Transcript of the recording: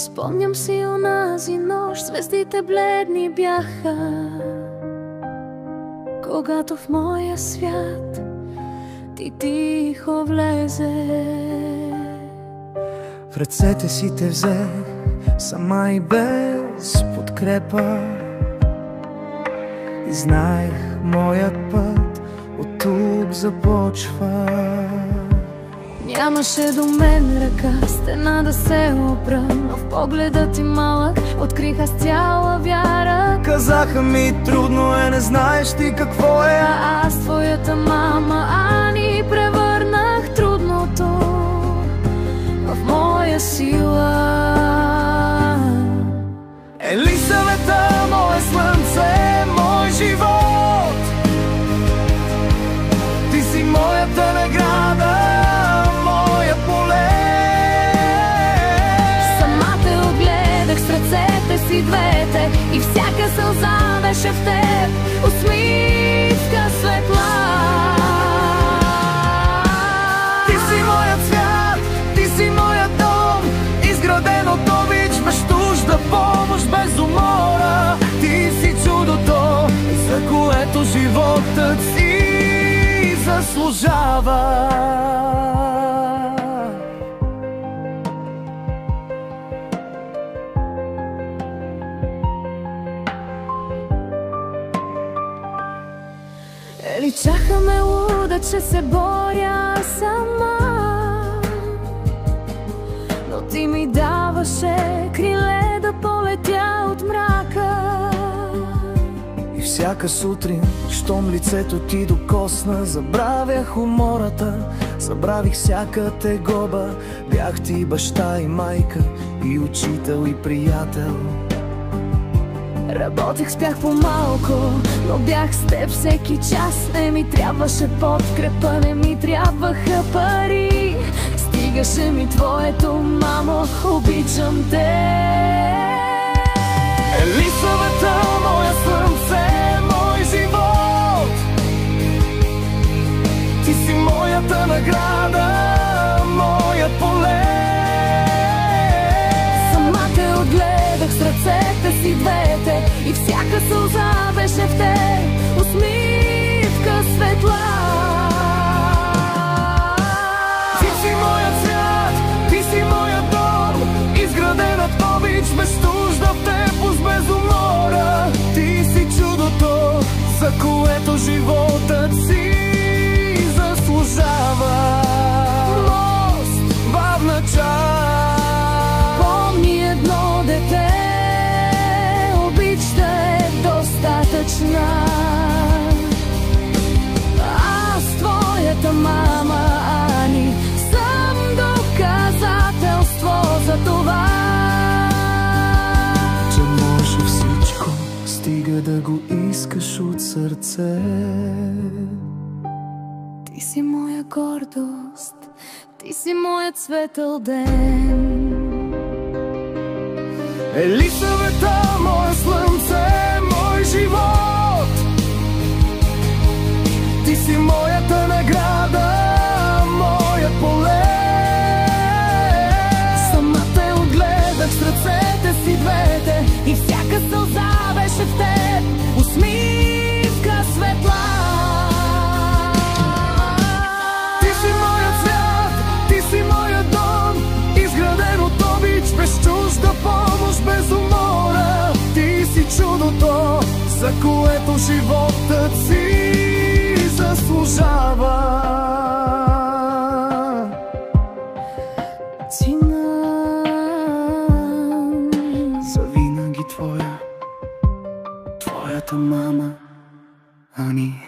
Спомням си онази нощ, звездите бледни бяха, когато в моя свят ти тихо влезе. В ръцете си те взех, сама и без подкрепа, и знаех, моят път от тук започва. Нямаше до мен ръка, стена да се опра, но в погледа ти малък открих аз цяла вяра. Казаха ми, трудно е, не знаеш ти какво е. А аз твоята мама Ани превърнах трудното в моя сила. Елисавета, мое слънце, мой живот, ти си моята награда, моя поле. Сама те огледах с ръцете си двете и всяка сълза беше в теб усмивка светла. Ти си моят свят, ти си моят дом, изграден от обич, без чужда помощ, без умора. Ти си чудото, за което животът си заслужава. Личаха ме луда, че се боря сама, но ти ми даваше криле да полетя от мрака. И всяка сутрин, щом лицето ти докосна, забравях умората, забравих всяка тегоба. Бях ти баща и майка, и учител и приятел. Работех, спях по-малко, но бях с теб всеки час. Не ми трябваше подкрепа, не ми трябваха пари. Стигаше ми твоето, мамо, обичам те. Елисавета, моя слънце, мой живот, ти си моята награда, моят поле. Сама те отгледах с ръцете си двете и всяка сълза беше в теб усмивка светла. Ти си моят свят, ти си моят дом, изграден от обич, без нужда в теб, без умора. Ти си чудото, за което животът си заслужава. Мост, бавна част. Помни едно дете, обичта е достатъчна. Аз, твоята мама Ани, съм доказателство за това, че може всичко, стига да го искаш от сърце. ти си моя гордост, ти си моят светъл ден. Елисавета, мое слънце, мой живот, ти си моята награда, моя поле. Сама те отгледах с ръцете си двете и всяка сълза беше в теб усмивка светла. Ти си моят свят, ти си моят дом, изграден от обич, без чужда помощ, без умора. Ти си чудото, за което животът си заслужава. Завинаги твоя, твоята мама Ани.